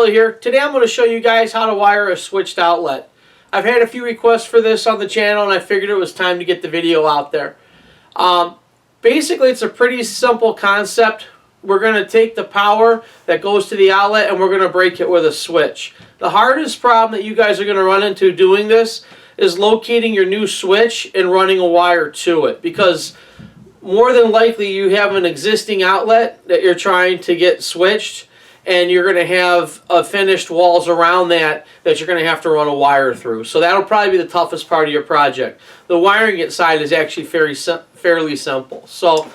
Charlie here. Today I'm going to show you guys how to wire a switched outlet. I've had a few requests for this on the channel and I figured it was time to get the video out there. Basically it's a pretty simple concept. We're going to take the power that goes to the outlet and we're going to break it with a switch. The hardest problem that you guys are going to run into doing this is locating your new switch and running a wire to it, because more than likely you have an existing outlet that you're trying to get switched, and you're going to have finished walls around that you're going to have to run a wire through. So that'll probably be the toughest part of your project. The wiring side is actually fairly simple. So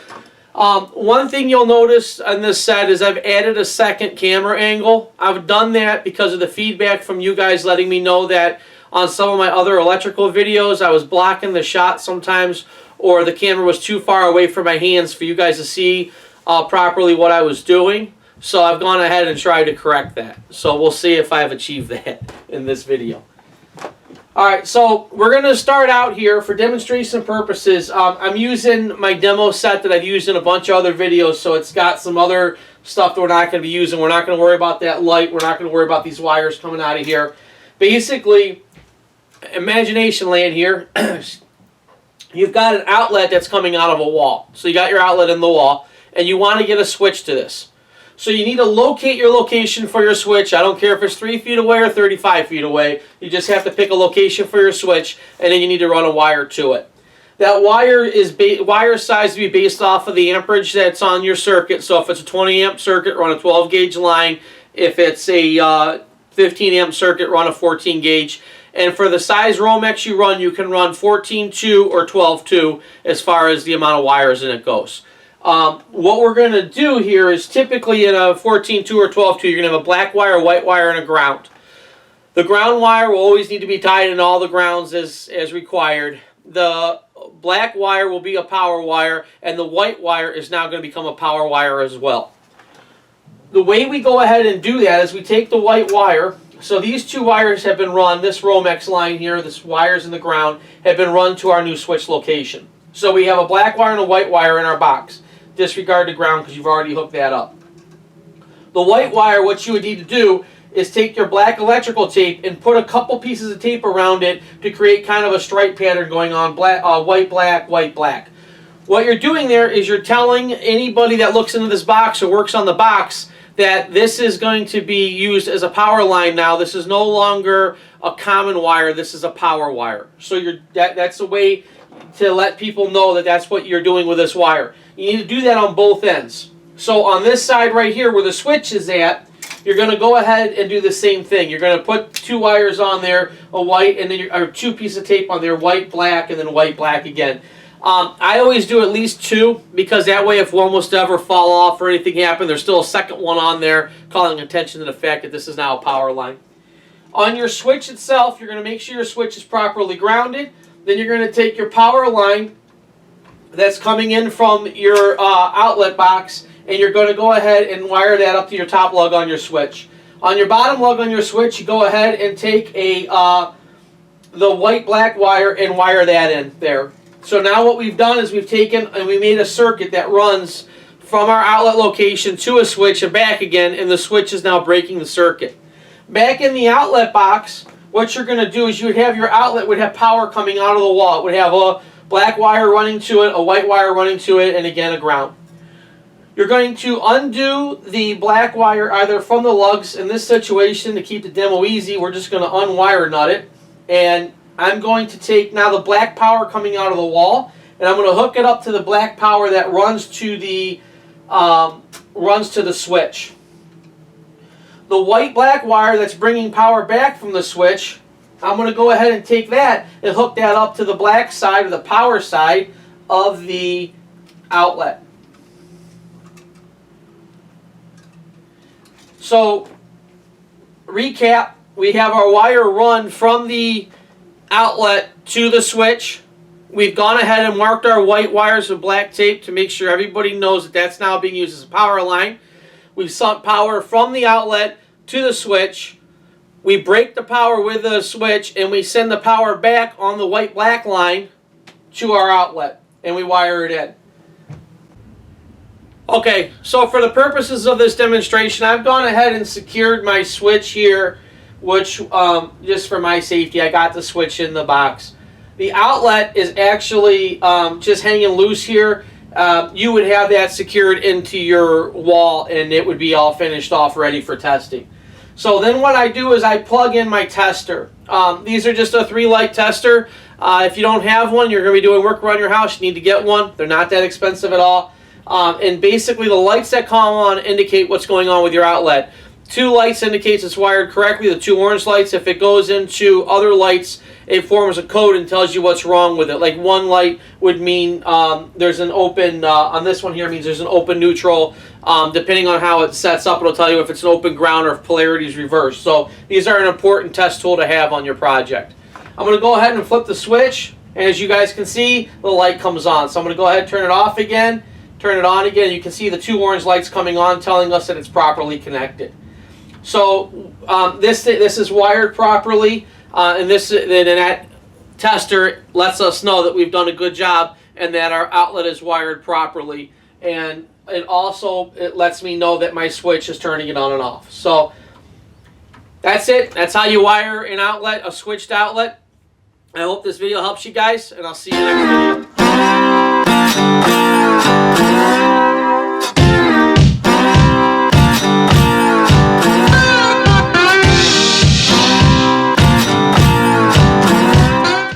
one thing you'll notice on this set is I've added a second camera angle. I've done that because of the feedback from you guys letting me know that on some of my other electrical videos I was blocking the shot sometimes, or the camera was too far away from my hands for you guys to see properly what I was doing. So I've gone ahead and tried to correct that. So we'll see if I've achieved that in this video. Alright, so we're going to start out here for demonstration purposes. I'm using my demo set that I've used in a bunch of other videos, so it's got some other stuff that we're not going to be using. We're not going to worry about that light. We're not going to worry about these wires coming out of here. Basically, imagination land here. You've got an outlet that's coming out of a wall. So you got your outlet in the wall, and you want to get a switch to this. So you need to locate your location for your switch. I don't care if it's 3 feet away or 35 feet away. You just have to pick a location for your switch, and then you need to run a wire to it. That wire is wire size to be based off of the amperage that's on your circuit. So if it's a 20 amp circuit, run a 12 gauge line. If it's a 15 amp circuit, run a 14 gauge. And for the size Romex you run, you can run 14-2 or 12-2 as far as the amount of wires in it goes. What we're going to do here is typically in a 14-2 or 12-2, you're going to have a black wire, white wire, and a ground. The ground wire will always need to be tied in all the grounds as required. The black wire will be a power wire, and the white wire is now going to become a power wire as well. The way we go ahead and do that is we take the white wire. So these two wires have been run, this Romex line here, this wires in the ground, have been run to our new switch location. So we have a black wire and a white wire in our box. Disregard the ground because you've already hooked that up. The white wire, what you would need to do is take your black electrical tape and put a couple pieces of tape around it to create kind of a stripe pattern going on, white, black, white, black. What you're doing there is you're telling anybody that looks into this box or works on the box that this is going to be used as a power line now. This is no longer a common wire, this is a power wire. So that's a way to let people know that that's what you're doing with this wire. You need to do that on both ends. So on this side right here where the switch is at, you're going to go ahead and do the same thing. You're going to put two wires on there, a white and then or two pieces of tape on there, white, black, and then white, black again. I always do at least two, because that way if one was to ever fall off or anything happen, there's still a second one on there calling attention to the fact that this is now a power line. On your switch itself, you're going to make sure your switch is properly grounded. Then you're going to take your power line that's coming in from your outlet box, and you're going to go ahead and wire that up to your top lug on your switch. On your bottom lug on your switch, you go ahead and take the white-black wire and wire that in there. So now what we've done is we've taken and we made a circuit that runs from our outlet location to a switch and back again, and the switch is now breaking the circuit. Back in the outlet box, what you're going to do is you would have your outlet would have power coming out of the wall. It would have a black wire running to it, a white wire running to it, and again a ground. You're going to undo the black wire either from the lugs. In this situation, to keep the demo easy, we're just going to unwire nut it. And I'm going to take now the black power coming out of the wall, and I'm going to hook it up to the black power that runs to the switch. The white-black wire that's bringing power back from the switch, I'm going to go ahead and take that and hook that up to the black side, or the power side, of the outlet. So, recap, we have our wire run from the outlet to the switch. We've gone ahead and marked our white wires with black tape to make sure everybody knows that that's now being used as a power line. We've sent power from the outlet to the switch. We break the power with the switch, and we send the power back on the white-black line to our outlet, and we wire it in. Okay, so for the purposes of this demonstration, I've gone ahead and secured my switch here, which, just for my safety, I got the switch in the box. The outlet is actually just hanging loose here. You would have that secured into your wall and it would be all finished off, ready for testing. So then what I do is I plug in my tester. These are just a 3-light tester. If you don't have one, you're going to be doing work around your house, you need to get one. They're not that expensive at all. And basically the lights that come on indicate what's going on with your outlet. 2 lights indicates it's wired correctly. The 2 orange lights, if it goes into other lights, it forms a code and tells you what's wrong with it. Like 1 light would mean there's an open, on this one here, means there's an open neutral. Depending on how it sets up, it'll tell you if it's an open ground or if polarity is reversed. So these are an important test tool to have on your project. I'm going to go ahead and flip the switch, and as you guys can see, the light comes on. So I'm going to go ahead and turn it off again, turn it on again. You can see the 2 orange lights coming on, telling us that it's properly connected. So this is wired properly, and that tester lets us know that we've done a good job and that our outlet is wired properly. And it lets me know that my switch is turning it on and off. So that's it. That's how you wire an outlet, a switched outlet. I hope this video helps you guys, and I'll see you in the next video.